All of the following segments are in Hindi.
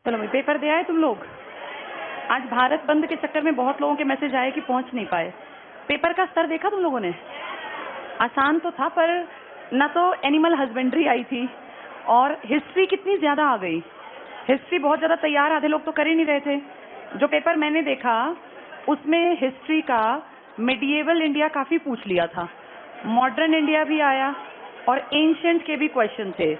चलो भाई, पेपर दे आए तुम लोग? आज भारत बंद के चक्कर में बहुत लोगों के मैसेज आए कि पहुंच नहीं पाए। पेपर का स्तर देखा तुम लोगों ने? आसान तो था, पर ना तो एनिमल हस्बेंड्री आई थी और हिस्ट्री कितनी ज्यादा आ गई। हिस्ट्री बहुत ज्यादा तैयार, आधे लोग तो कर ही नहीं रहे थे। जो पेपर मैंने देखा उसमें हिस्ट्री का मिडिएवल इंडिया काफी पूछ लिया था, मॉडर्न इंडिया भी आया और एंशिएंट के भी क्वेश्चन थे।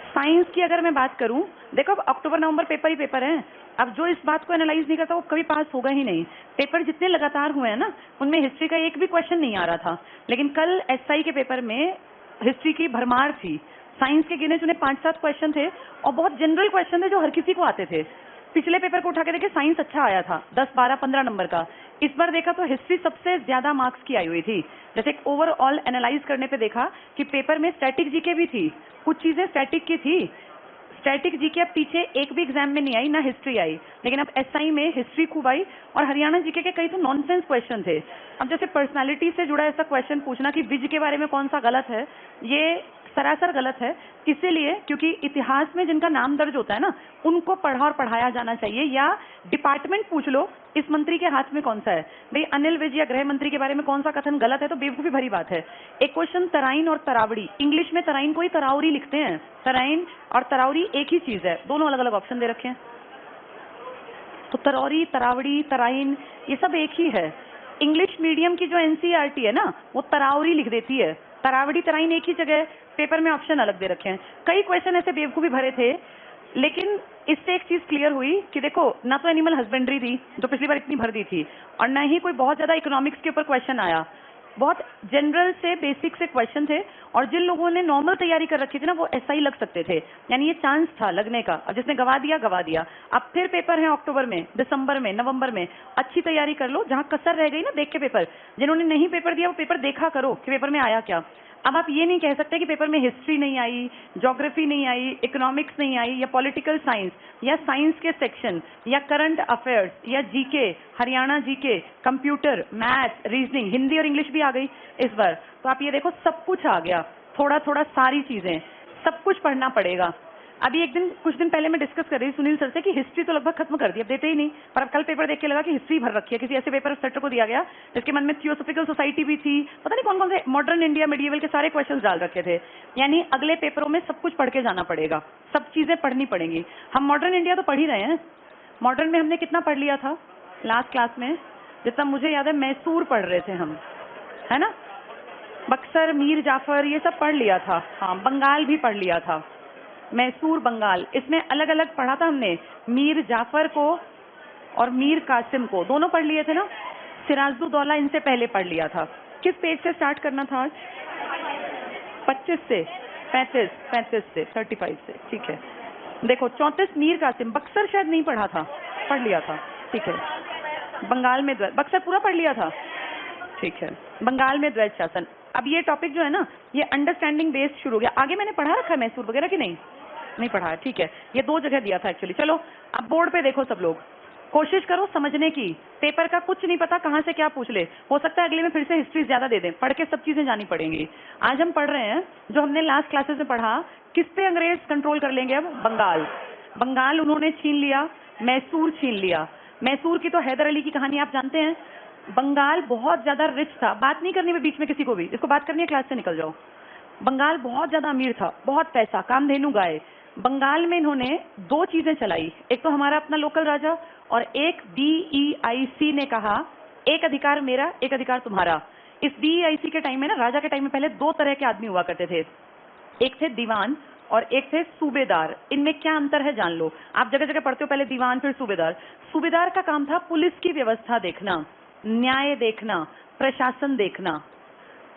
साइंस की अगर मैं बात करूं, देखो अब अक्टूबर नवंबर पेपर ही पेपर हैं। अब जो इस बात को एनालाइज नहीं करता वो कभी पास होगा ही नहीं। पेपर जितने लगातार हुए हैं ना, उनमें हिस्ट्री का एक भी क्वेश्चन नहीं आ रहा था, लेकिन कल एसआई के पेपर में हिस्ट्री की भरमार थी। साइंस के गिने चुने 5-7 क्वेश्चन थे और बहुत जनरल क्वेश्चन थे जो हर किसी को आते थे। पिछले पेपर को उठा के देखे, साइंस अच्छा आया था 10, 12, 15 नंबर का। इस बार देखा तो हिस्ट्री सबसे ज्यादा मार्क्स की आई हुई थी। जैसे एक ओवरऑल एनालाइज करने पे देखा कि पेपर में स्टैटिक जीके भी थी, कुछ चीजें स्टैटिक की थी। स्टैटिक जीके अब पीछे एक भी एग्जाम में नहीं आई, ना हिस्ट्री आई, लेकिन अब एसआई में हिस्ट्री खूब आई और हरियाणा जीके के कई तो नॉनसेंस क्वेश्चन थे। अब जैसे पर्सनालिटी से जुड़ा ऐसा क्वेश्चन पूछना कि विज के बारे में कौन सा गलत है, ये सरासर गलत है। इसीलिए क्योंकि इतिहास में जिनका नाम दर्ज होता है ना, उनको पढ़ा और पढ़ाया जाना चाहिए। या डिपार्टमेंट पूछ लो इस मंत्री के हाथ में कौन सा है। भाई अनिल विज या गृह मंत्री के बारे में कौन सा कथन गलत है तो बेवकूफी भरी बात है। एक क्वेश्चन तराइन और तरावड़ी, इंग्लिश में तराइन को ही तरावरी लिखते हैं। तराइन और तरावरी एक ही चीज है, दोनों अलग अलग ऑप्शन दे रखे हैं। तो तरौरी, तरावड़ी, तराइन ये सब एक ही है। इंग्लिश मीडियम की जो एनसीईआरटी है ना, वो तरावरी लिख देती है, तरावड़ी तराइन एक ही जगह। पेपर में ऑप्शन अलग दे रखे हैं। कई क्वेश्चन ऐसे बेवकूफी भरे थे, लेकिन इससे एक चीज क्लियर हुई कि देखो, ना तो एनिमल हस्बेंड्री थी जो पिछली बार इतनी भर दी थी, और ना ही कोई बहुत ज्यादा इकोनॉमिक्स के ऊपर क्वेश्चन आया। बहुत जनरल से बेसिक से क्वेश्चन थे और जिन लोगों ने नॉर्मल तैयारी कर रखी थी ना, वो ऐसा ही लग सकते थे। यानी ये चांस था लगने का, और जिसने गवा दिया गवा दिया। अब फिर पेपर है अक्टूबर में, दिसंबर में, नवंबर में। अच्छी तैयारी कर लो, जहां कसर रह गई ना देख के पेपर, जिन्होंने नहीं पेपर दिया वो पेपर देखा करो कि पेपर में आया क्या। अब आप ये नहीं कह सकते कि पेपर में हिस्ट्री नहीं आई, ज्योग्राफी नहीं आई, इकोनॉमिक्स नहीं आई, या पॉलिटिकल साइंस, या साइंस के सेक्शन, या करंट अफेयर्स, या GK, Haryana GK, computer, maths, reasoning, Hindi और इंग्लिश भी आ गई इस बार। तो आप ये देखो, सब कुछ आ गया, थोड़ा थोड़ा सारी चीजें, सब कुछ पढ़ना पड़ेगा। अभी कुछ दिन पहले मैं डिस्कस कर रही सुनील सर से कि हिस्ट्री तो लगभग खत्म कर दी, अब देते ही नहीं। पर अब कल पेपर देख के लगा कि हिस्ट्री भर रखी है। किसी ऐसे पेपर सेटर को दिया गया जिसके मन में थियोसॉफिकल सोसाइटी भी थी, पता नहीं कौन कौन से मॉडर्न इंडिया, मिडिएवल के सारे क्वेश्चंस डाल रखे थे। यानी अगले पेपरों में सब कुछ पढ़ के जाना पड़ेगा, सब चीजें पढ़नी पड़ेंगी। हम मॉडर्न इंडिया तो पढ़ ही रहे हैं। मॉडर्न में हमने कितना पढ़ लिया था लास्ट क्लास में? जितना मुझे याद है मैसूर पढ़ रहे थे हम, है ना? बक्सर, मीर जाफर, ये सब पढ़ लिया था। हाँ, बंगाल भी पढ़ लिया था, मैसूर, बंगाल। इसमें अलग अलग पढ़ा था हमने, मीर जाफर को और मीर कासिम को, दोनों पढ़ लिए थे ना। सिराजुद्दौला इनसे पहले पढ़ लिया था। किस पेज से स्टार्ट करना था आज? 25 से 35, 35 से 35 से, ठीक है। देखो 34 मीर कासिम, बक्सर शायद नहीं पढ़ा था, पढ़ लिया था, ठीक है। बंगाल में द्वैत, बक्सर पूरा पढ़ लिया था, ठीक है। बंगाल में द्वैत शासन। अब ये टॉपिक जो है ना, ये अंडरस्टैंडिंग बेस्ड शुरू हो गया। आगे मैंने पढ़ा रखा है मैसूर वगैरह कि नहीं पढ़ा है, ठीक है। ये 2 जगह दिया था एक्चुअली। चलो अब बोर्ड पे देखो, सब लोग कोशिश करो समझने की। पेपर का कुछ नहीं पता कहां से क्या पूछ ले, हो सकता है अगले में फिर से हिस्ट्री ज्यादा दे दें। पढ़ के सब चीजें जानी पड़ेंगी। आज हम पढ़ रहे हैं जो हमने लास्ट क्लासेस में पढ़ा, किस पे अंग्रेज कंट्रोल कर लेंगे अब? बंगाल। बंगाल उन्होंने छीन लिया, मैसूर छीन लिया। मैसूर की तो हैदर अली की कहानी आप जानते हैं। बंगाल बहुत ज्यादा रिच था, बात नहीं करनी है बीच में किसी को भी, इसको बात करनी है क्लास से निकल जाओ। बंगाल बहुत ज्यादा अमीर था, बहुत पैसा, कामधेनु गाय। बंगाल में इन्होंने 2 चीजें चलाई, एक तो हमारा अपना लोकल राजा, और एक DEIC ने कहा एक अधिकार मेरा, एक अधिकार तुम्हारा। इस DEIC के टाइम में ना, राजा के टाइम में पहले 2 तरह के आदमी हुआ करते थे, एक थे दीवान और एक थे सूबेदार। इनमें क्या अंतर है जान लो। आप जगह जगह पढ़ते हो, पहले दीवान फिर सूबेदार। सूबेदार का काम था पुलिस की व्यवस्था देखना, न्याय देखना, प्रशासन देखना,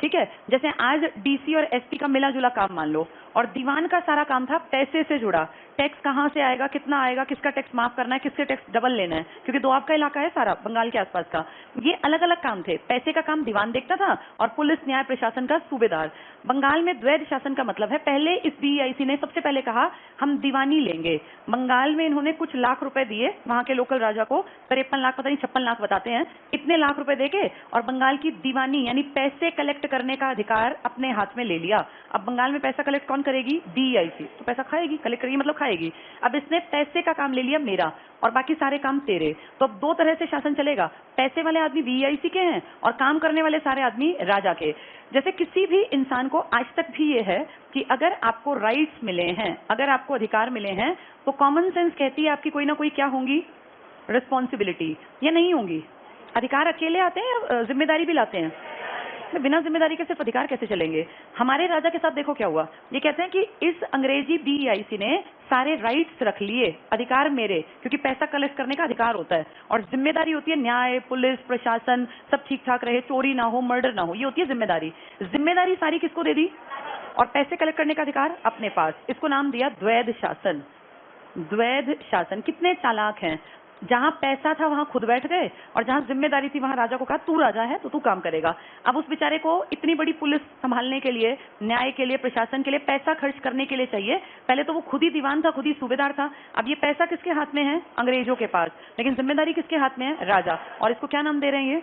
ठीक है। जैसे आज DC और SP का मिला जुला काम मान लो। और दीवान का सारा काम था पैसे से जुड़ा, टैक्स कहाँ से आएगा, कितना आएगा, किसका टैक्स माफ करना है, किसके टैक्स डबल लेना है, क्योंकि दोआब का इलाका है सारा बंगाल के आसपास का। ये अलग अलग काम थे। पैसे का काम दीवान देखता था और पुलिस, न्याय, प्रशासन का सूबेदार। बंगाल में द्वैध शासन का मतलब है, पहले इस DEIC ने सबसे पहले कहा हम दीवानी लेंगे। बंगाल में इन्होंने कुछ लाख रुपए दिए वहां के लोकल राजा को, 53 लाख, पता नहीं 56 लाख बताते हैं, इतने लाख रुपए देके, और बंगाल की दीवानी यानी पैसे कलेक्ट करने का अधिकार अपने हाथ में ले लिया। अब बंगाल में पैसा कलेक्ट कौन करेगी? DEIC। तो पैसा खाएगी, कलेक्ट करेगी मतलब खाएगी। आएगी। अब इसने पैसे का काम ले लिया मेरा और बाकी सारे काम तेरे, तो अब दो तरह से शासन चलेगा। पैसे वाले आदमी वीआईसी के हैं और काम करने वाले सारे आदमी राजा के। जैसे किसी भी इंसान को आज तक भी ये है कि अगर आपको राइट्स मिले हैं, अगर आपको अधिकार मिले हैं, तो कॉमन सेंस कहती है आपकी कोई ना कोई क्या होंगी, रिस्पॉन्सिबिलिटी, या नहीं होंगी। अधिकार अकेले आते हैं या जिम्मेदारी भी लाते हैं? बिना जिम्मेदारी के सिर्फ अधिकार कैसे चलेंगे? हमारे राजा के साथ देखो क्या हुआ। ये कहते हैं कि इस अंग्रेजी बीईआईसी ने सारे राइट्स रख लिए, अधिकार मेरे, क्योंकि पैसा कलेक्ट करने का अधिकार होता है और जिम्मेदारी होती है न्याय, पुलिस, प्रशासन सब ठीक ठाक रहे, चोरी ना हो, मर्डर ना हो, ये होती है जिम्मेदारी। जिम्मेदारी सारी किसको दे दी? और पैसे कलेक्ट करने का अधिकार अपने पास। इसको नाम दिया द्वैध शासन। द्वैध शासन। कितने चालाक हैं, जहां पैसा था वहां खुद बैठ गए और जहां जिम्मेदारी थी वहां राजा को कहा तू राजा है तो तू काम करेगा। अब उस बेचारे को इतनी बड़ी पुलिस संभालने के लिए, न्याय के लिए, प्रशासन के लिए पैसा खर्च करने के लिए चाहिए। पहले तो वो खुद ही दीवान था, खुद ही सूबेदार था। अब ये पैसा किसके हाथ में है? अंग्रेजों के पास। लेकिन जिम्मेदारी किसके हाथ में है? राजा। और इसको क्या नाम दे रहे हैं? ये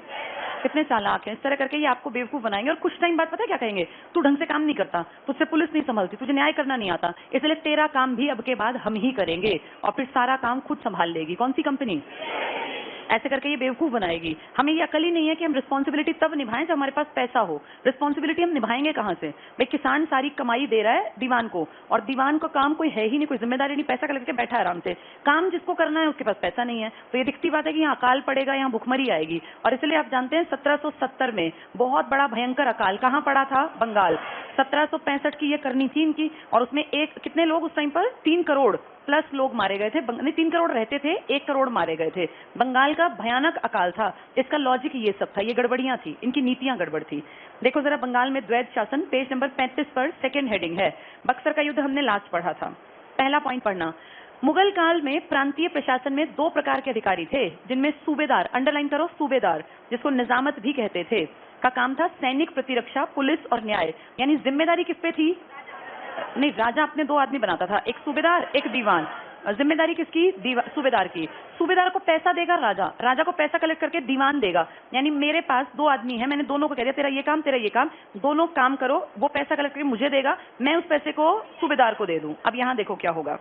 कितने चालाक हैं। इस तरह करके ये आपको बेवकूफ बनाएंगे और कुछ टाइम बाद पता है क्या कहेंगे? तू ढंग से काम नहीं करता, तुझसे पुलिस नहीं संभलती, तुझे न्याय करना नहीं आता, इसलिए तेरा काम भी अब के बाद हम ही करेंगे और फिर सारा काम खुद संभाल लेगी। कौन सी कंपनी? ऐसे करके ये बेवकूफ बनाएगी। हमें ये अकल ही नहीं है कि हम रिस्पॉन्सिबिलिटी तब निभाएं जब हमारे पास पैसा हो। रिस्पॉन्सिबिलिटी हम निभाएंगे कहां से? भाई किसान सारी कमाई दे रहा है दीवान को और दीवान का काम कोई है ही नहीं, कोई जिम्मेदारी नहीं, पैसा कलेक्ट के बैठा है आराम से। काम जिसको करना है उसके पास पैसा नहीं है। तो ये दिखती बात है कि यहाँ अकाल पड़ेगा, यहाँ भुखमरी आएगी। और इसलिए आप जानते हैं 1770 में बहुत बड़ा भयंकर अकाल कहाँ पड़ा था? बंगाल। 1765 की ये करनी थी इनकी। और उसमें कितने लोग उस टाइम पर 3 करोड़ प्लस लोग मारे गए थे। नहीं 3 करोड़ रहते थे, 1 करोड़ मारे गए थे। बंगाल का भयानक अकाल था। इसका लॉजिक ये सब था, ये गड़बड़ियां थी, इनकी नीतियां गड़बड़ थी। देखो जरा बंगाल में द्वैध शासन, पेज नंबर 35 पर सेकेंड हेडिंग है। बक्सर का युद्ध हमने लास्ट पढ़ा था। पहला पॉइंट पढ़ना, मुगल काल में प्रांतीय प्रशासन में 2 प्रकार के अधिकारी थे, जिनमें सूबेदार, अंडरलाइन करो सूबेदार, जिसको निजामत भी कहते थे, का काम था सैनिक, प्रतिरक्षा, पुलिस और न्याय। यानी जिम्मेदारी किस पे थी? नहीं, राजा अपने 2 आदमी बनाता था, एक सूबेदार एक दीवान। जिम्मेदारी किसकी? सूबेदार की। सूबेदार को पैसा देगा राजा, राजा को पैसा कलेक्ट करके दीवान देगा। यानी मेरे पास 2 आदमी हैं, मैंने दोनों को कह दिया तेरा ये काम तेरा ये काम, दोनों काम करो, वो पैसा कलेक्ट करके मुझे देगा, मैं उस पैसे को सूबेदार को दे दूं। अब यहां देखो क्या होगा।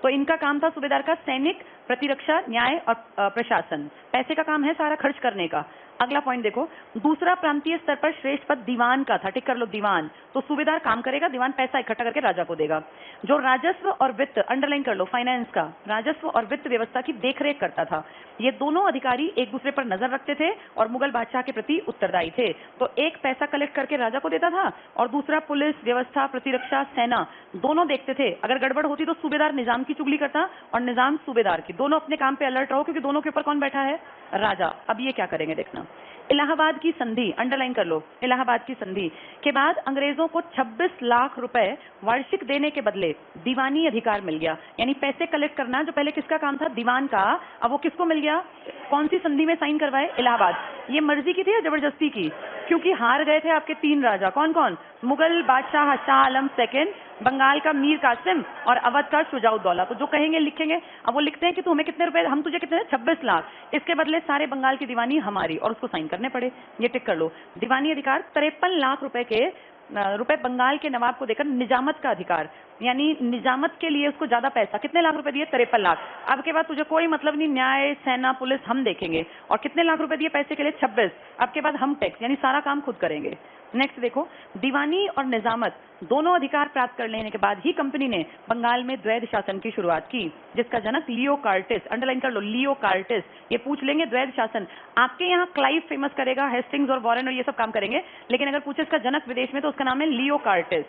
तो इनका काम था सूबेदार का सैनिक, प्रतिरक्षा, न्याय और प्रशासन। पैसे का काम है सारा खर्च करने का। अगला पॉइंट देखो, दूसरा प्रांतीय स्तर पर श्रेष्ठ पद दीवान का था। टिक कर लो दीवान। तो सूबेदार काम करेगा, दीवान पैसा इकट्ठा करके राजा को देगा, जो राजस्व और वित्त, अंडरलाइन कर लो, फाइनेंस का, राजस्व और वित्त व्यवस्था की देखरेख करता था। ये दोनों अधिकारी एक दूसरे पर नजर रखते थे और मुगल बादशाह के प्रति उत्तरदायी थे। तो एक पैसा कलेक्ट करके राजा को देता था और दूसरा पुलिस व्यवस्था, प्रतिरक्षा, सेना दोनों देखते थे। अगर गड़बड़ होती तो सूबेदार निजाम की चुगली करता और निजाम सूबेदार की। दोनों अपने काम पे अलर्ट रहो, क्योंकि दोनों के ऊपर कौन बैठा है? राजा। अब ये क्या करेंगे देखना। इलाहाबाद की संधि, अंडरलाइन कर लो, इलाहाबाद की संधि के बाद अंग्रेजों को 26 लाख रुपए वार्षिक देने के बदले दीवानी अधिकार मिल गया। यानी पैसे कलेक्ट करना जो पहले किसका काम था? दीवान का, अब वो किसको मिल गया? कौन सी संधि में साइन करवाए? इलाहाबाद। ये मर्जी की थी या जबरदस्ती की? क्योंकि हार गए थे आपके 3 राजा। कौन कौन? मुगल बादशाह शाह आलम सेकंड, बंगाल का मीर कासिम और अवध का शुजाउद्दौला। तो जो कहेंगे लिखेंगे। अब वो लिखते हैं कि तुम्हें कितने रुपए, हम तुझे कितने? 26 लाख। इसके बदले सारे बंगाल की दीवानी हमारी, और उसको साइन करने पड़े। ये टिक कर लो। दीवानी अधिकार 53 लाख रुपए बंगाल के नवाब को देकर निजामत का अधिकार, यानी निजामत के लिए उसको ज्यादा पैसा। कितने लाख रुपए दिए? 53 लाख। अब के बाद तुझे कोई मतलब नहीं, न्याय, सेना, पुलिस हम देखेंगे। और कितने लाख रुपए दिए पैसे के लिए? 26। अब के बाद हम टैक्स, यानी सारा काम खुद करेंगे। नेक्स्ट देखो, दीवानी और निजामत दोनों अधिकार प्राप्त कर लेने के बाद ही कंपनी ने बंगाल में द्वैध शासन की शुरुआत की, जिसका जनक लियो कार्टिस, अंडरलाइन कर लो, लियो कार्टिस। ये पूछ लेंगे द्वैध शासन। आपके यहाँ क्लाइव फेमस करेगा, हेस्टिंग्स और वॉरेन और ये सब काम करेंगे, लेकिन अगर पूछे इसका जनक विदेश में तो उसका नाम है लियो कार्टिस।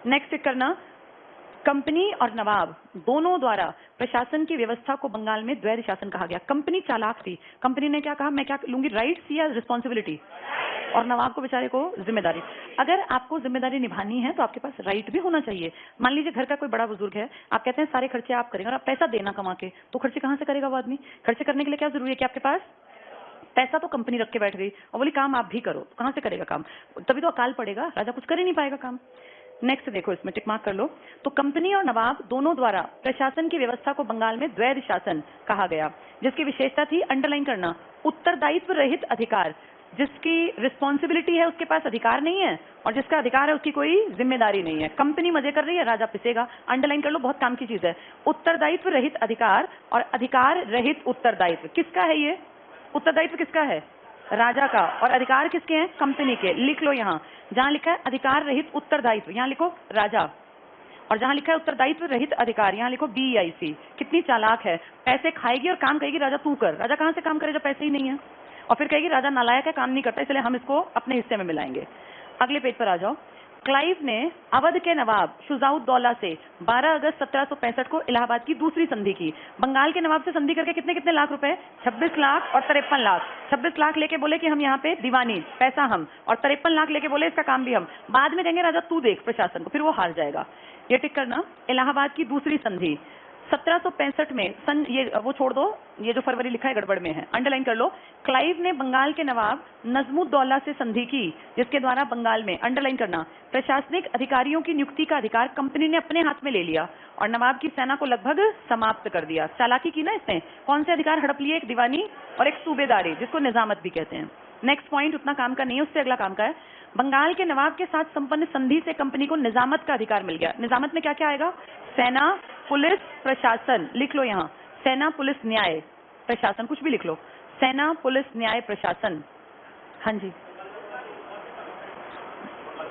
नेक्स्ट करना, कंपनी और नवाब दोनों द्वारा प्रशासन की व्यवस्था को बंगाल में द्वैध शासन कहा गया। कंपनी चालाक थी। कंपनी ने क्या कहा? मैं क्या लूंगी, राइट्स या रिस्पॉन्सिबिलिटी? और नवाब को बेचारे को जिम्मेदारी। अगर आपको जिम्मेदारी निभानी है तो आपके पास राइट भी होना चाहिए। मान लीजिए घर का कोई बड़ा बुजुर्ग है, आप कहते हैं सारे खर्चे आप करेंगे और आप पैसा देना कमा के, तो खर्चे कहां से करेगा वो आदमी? खर्चे करने के लिए क्या जरूरी है कि आपके पास पैसा? तो कंपनी रख के बैठ गई और बोली काम आप भी करो, तो कहां से करेगा काम? तभी तो अकाल पड़ेगा, राजा कुछ कर ही नहीं पाएगा काम। नेक्स्ट देखो, इसमें टिक मार्क कर लो। तो कंपनी और नवाब दोनों द्वारा प्रशासन की व्यवस्था को बंगाल में द्वैध शासन कहा गया, जिसकी विशेषता थी, अंडरलाइन करना, उत्तरदायित्व रहित अधिकार। जिसकी रिस्पॉन्सिबिलिटी है उसके पास अधिकार नहीं है, और जिसका अधिकार है उसकी कोई जिम्मेदारी नहीं है। कंपनी मजे कर रही है, राजा पिसेगा। अंडरलाइन कर लो, बहुत काम की चीज है। उत्तरदायित्व रहित अधिकार और अधिकार रहित उत्तरदायित्व, किसका है ये? उत्तरदायित्व किसका है? राजा का। और अधिकार किसके हैं? कंपनी के। लिख लो यहाँ, जहां लिखा है अधिकार रहित उत्तरदायित्व, यहाँ लिखो राजा, और जहां लिखा है उत्तरदायित्व रहित अधिकार, यहाँ लिखो BEIC। कितनी चालाक है, पैसे खाएगी और काम कहेगी राजा तू कर। राजा कहां से काम करे जब पैसे ही नहीं है? और फिर कहेगी राजा नालायक है, काम नहीं करता, इसलिए हम इसको अपने हिस्से में मिलाएंगे। अगले पेज पर आ जाओ। क्लाइव ने अवध के नवाब शुजाउद्दौला से 12 अगस्त 1765 को इलाहाबाद की दूसरी संधि की। बंगाल के नवाब से संधि करके कितने कितने लाख रुपए? 26 लाख और 53 लाख। 26 लाख लेके बोले कि हम यहाँ पे दीवानी, पैसा हम, और 53 लाख लेके बोले इसका काम भी हम। बाद में कहेंगे राजा तू देख प्रशासन को, फिर वो हार जाएगा। ये टिक करना, इलाहाबाद की दूसरी संधि 1765 में ये वो छोड़ दो, ये जो फरवरी लिखा है गड़बड़ में है, अंडरलाइन कर लो। क्लाइव ने बंगाल के नवाब नजमुद्दौला से संधि की, जिसके द्वारा बंगाल में, अंडरलाइन करना, प्रशासनिक अधिकारियों की नियुक्ति का अधिकार कंपनी ने अपने हाथ में ले लिया और नवाब की सेना को लगभग समाप्त कर दिया। चालाकी की ना इसने। कौन से अधिकार हड़प लिए? एक दीवानी और एक सूबेदारी, जिसको निजामत भी कहते हैं। नेक्स्ट पॉइंट उतना काम का नहीं है, उससे अगला काम का है। बंगाल के नवाब के साथ संपन्न संधि से कंपनी को निजामत का अधिकार मिल गया। निजामत में क्या क्या आएगा? सेना, पुलिस, प्रशासन। लिख लो यहाँ, सेना, पुलिस, न्याय, प्रशासन, कुछ भी लिख लो। सेना, पुलिस, न्याय, प्रशासन। हाँ जी,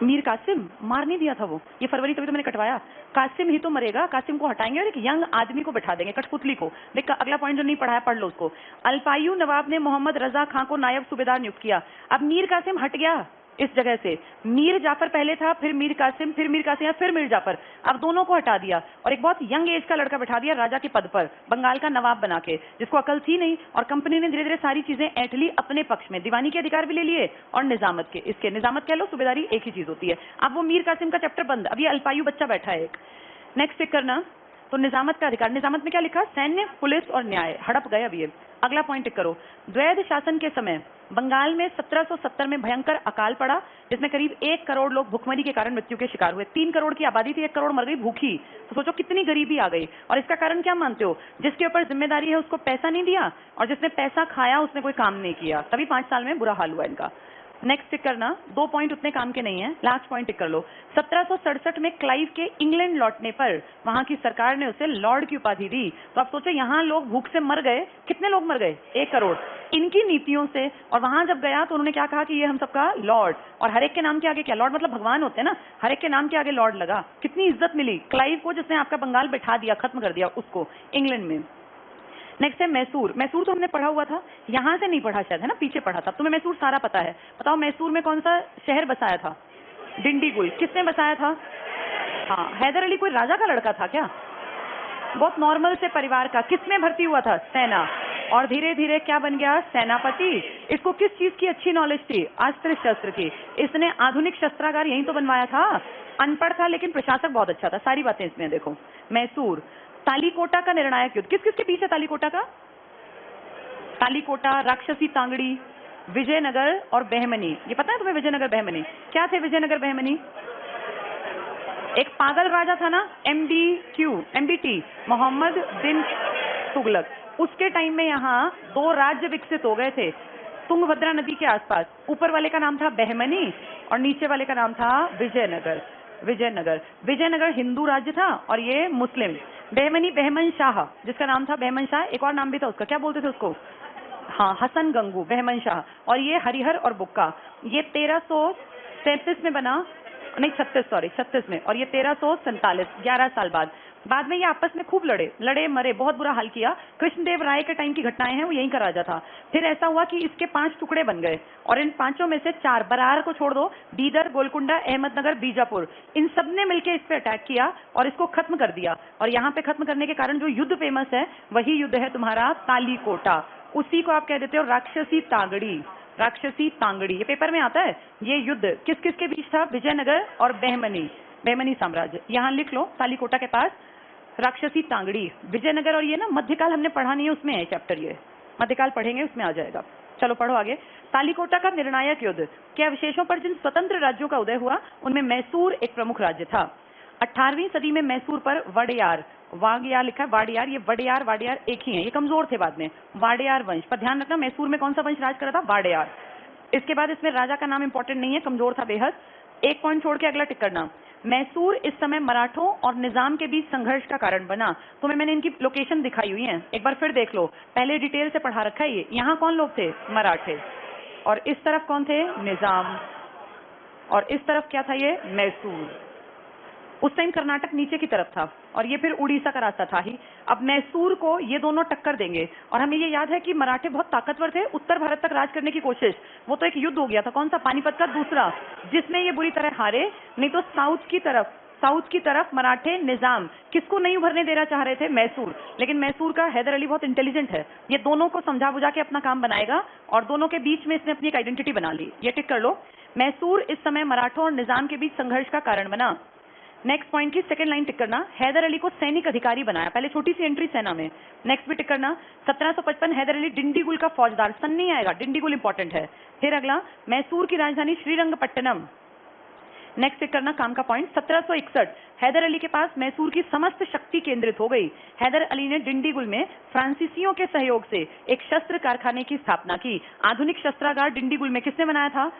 मीर कासिम मार नहीं दिया था वो, ये फरवरी तभी तो मैंने कटवाया। कासिम ही तो मरेगा, कासिम को हटाएंगे और एक यंग आदमी को बैठा देंगे, कठपुतली को। देख अगला पॉइंट जो नहीं पढ़ा है पढ़ लो उसको। अल्पायु नवाब ने मोहम्मद रजा खां को नायब सूबेदार नियुक्त किया। अब मीर कासिम हट गया इस जगह से, मीर जाफर पहले था, फिर मीर कासिम, फिर मीर कासिम, फिर मीर जाफर। अब दोनों को हटा दिया और एक बहुत यंग एज का लड़का बैठा दिया राजा के पद पर, बंगाल का नवाब बना के, जिसको अकल थी नहीं। और कंपनी ने धीरे धीरे सारी चीजें ऐंठ ली अपने पक्ष में, दीवानी के अधिकार भी ले लिए और निजामत के, इसके निजामत कह लो, सूबेदारी एक ही चीज होती है। अब वो मीर कासिम का चैप्टर बंद, अब ये अल्पायु बच्चा बैठा है एक। नेक्स्ट चेक करना, तो निजामत का अधिकार, निजामत में क्या लिखा? सैन्य, पुलिस और न्याय, हड़प गए अब ये। अगला पॉइंट टिक करो। द्वैध शासन के समय बंगाल में 1770 में भयंकर अकाल पड़ा, जिसमें करीब 1 करोड़ लोग भुखमरी के कारण मृत्यु के शिकार हुए। 3 करोड़ की आबादी थी, 1 करोड़ मर गई भूखी। तो सोचो कितनी गरीबी आ गई। और इसका कारण क्या मानते हो? जिसके ऊपर जिम्मेदारी है उसको पैसा नहीं दिया, और जिसने पैसा खाया उसने कोई काम नहीं किया, तभी 5 साल में बुरा हाल हुआ इनका। नेक्स्ट टिक करना, 2 पॉइंट उतने काम के नहीं है, लास्ट पॉइंट टिक कर लो। 1767 में क्लाइव के इंग्लैंड लौटने पर वहां की सरकार ने उसे लॉर्ड की उपाधि दी। तो आप सोचो यहाँ लोग भूख से मर गए, कितने लोग मर गए? 1 करोड़। इनकी नीतियों से, और वहां जब गया तो उन्होंने क्या कहा कि ये हम सबका लॉर्ड, और हर एक के नाम के आगे क्या? लॉर्ड मतलब भगवान होते हैं ना, हर एक के नाम के आगे लॉर्ड लगा। कितनी इज्जत मिली क्लाइव को, जिसने आपका बंगाल बैठा दिया, खत्म कर दिया उसको इंग्लैंड में। नेक्स्ट है मैसूर। मैसूर तो हमने पढ़ा हुआ था, यहां से नहीं पढ़ा शायद, है ना, पीछे पढ़ा था। तुम्हें मैसूर सारा पता है। बताओ मैसूर में कौन सा शहर बसाया था? डिंडीगुल। किसने बसाया था? हाँ, हैदर अली कोई राजा का लड़का था क्या? बहुत नॉर्मल से परिवार का। किसमें भर्ती हुआ था? सेना। और धीरे धीरे क्या बन गया? सेनापति। इसको किस चीज की अच्छी नॉलेज थी? अस्त्र शस्त्र की। इसने आधुनिक शस्त्रागार यहीं तो बनवाया था। अनपढ़ था लेकिन प्रशासक बहुत अच्छा था। सारी बातें इसमें देखो। मैसूर। तालीकोटा का निर्णायक युद्ध, किस किस के बीच है तालीकोटा का? तालीकोटा, राक्षसी तांगड़ी, विजयनगर और बहमनी। ये पता है तुम्हें विजयनगर बहमनी क्या थे? विजयनगर बहमनी एक पागल राजा था ना, MBT, मोहम्मद बिन तुगलक। उसके टाइम में यहाँ 2 राज्य विकसित हो गए थे तुंगभद्रा नदी के आसपास। ऊपर वाले का नाम था बहमनी और नीचे वाले का नाम था विजयनगर। विजयनगर हिंदू राज्य था और ये मुस्लिम। बहमनी बहमन शाह, जिसका नाम था बहमन शाह, एक और नाम भी था उसका, क्या बोलते थे उसको? हाँ, हसन गंगू, बहमन शाह। और ये हरिहर और बुक्का। ये 1333 में बना, नहीं 36 में, और ये 1347, 11 साल बाद में ये आपस में खूब लड़े मरे, बहुत बुरा हाल किया। कृष्णदेव राय के टाइम की घटनाएं हैं, वो यहीं का राजा था। फिर ऐसा हुआ कि इसके 5 टुकड़े बन गए और इन 5 में से 4, बरार को छोड़ दो, बीदर, गोलकुंडा, अहमदनगर, बीजापुर, इन सब ने मिलकर इस पे अटैक किया और इसको खत्म कर दिया। और यहाँ पे खत्म करने के कारण जो युद्ध फेमस है वही युद्ध है तुम्हारा तालीकोटा। उसी को आप कह देते हो राक्षसी तांगड़ी। ये पेपर में आता है। ये युद्ध किस किस के बीच था? विजयनगर और बहमनी साम्राज्य। यहाँ लिख लो, तालीकोटा के पास राक्षसी तांगड़ी, विजयनगर। और ये ना मध्यकाल हमने पढ़ा नहीं है, उसमें है चैप्टर, ये मध्यकाल पढ़ेंगे उसमें आ जाएगा। चलो पढ़ो आगे। तालीकोटा का निर्णायक युद्ध के अवशेषों पर जिन स्वतंत्र राज्यों का उदय हुआ उनमें मैसूर एक प्रमुख राज्य था। 18वीं सदी में मैसूर पर वाडियार लिखा है, वाडियार। ये वाडियार एक ही है, ये कमजोर थे बाद में। वाडियार वंश पर ध्यान रखना, मैसूर में कौन सा वंश राज कर रहा था? वाडियार। इसके बाद इसमें राजा का नाम इंपॉर्टेंट नहीं है, कमजोर था बेहद। एक पॉइंट छोड़ के अगला टिक करना। मैसूर इस समय मराठों और निजाम के बीच संघर्ष का कारण बना। तुम्हें मैंने इनकी लोकेशन दिखाई हुई है, एक बार फिर देख लो, पहले डिटेल से पढ़ा रखा है ये। यहाँ कौन लोग थे? मराठे। और इस तरफ कौन थे? निजाम। और इस तरफ क्या था? ये मैसूर। उस टाइम कर्नाटक नीचे की तरफ था और ये फिर उड़ीसा का रास्ता था ही। अब मैसूर को ये दोनों टक्कर देंगे। और हमें ये याद है कि मराठे बहुत ताकतवर थे, उत्तर भारत तक राज करने की कोशिश, वो तो एक युद्ध हो गया था, कौन सा? पानीपत का दूसरा, जिसमें ये बुरी तरह हारे। नहीं तो साउथ की तरफ मराठे निजाम किसको नहीं उभरने देना चाह रहे थे? मैसूर। लेकिन मैसूर का हैदर अली बहुत इंटेलिजेंट है, ये दोनों को समझा बुझा के अपना काम बनाएगा और दोनों के बीच में इसने अपनी एक आइडेंटिटी बना ली। ये टिक कर लो, मैसूर इस समय मराठों और निजाम के बीच संघर्ष का कारण बना। नेक्स्ट पॉइंट की सेकंड लाइन टिक करना, हैदर अली को सैनिक अधिकारी बनाया। पहले छोटी सी एंट्री सेना में। नेक्स्ट भी टिक करना, 1755 हैदर अली डिंडीगुल का फौजदार। सन नहीं आएगा, डिंडीगुल इंपॉर्टेंट है। फिर अगला, मैसूर की राजधानी श्रीरंगपट्टनम। नेक्स्ट टिक करना काम का पॉइंट, 1761 हैदर अली के पास मैसूर की समस्त शक्ति केंद्रित हो गई। हैदर अली ने डिंडीगुल में फ्रांसीसियों के सहयोग से एक शस्त्र कारखाने की स्थापना की। आधुनिक शस्त्रागार डिंडीगुल में किसने बनाया था?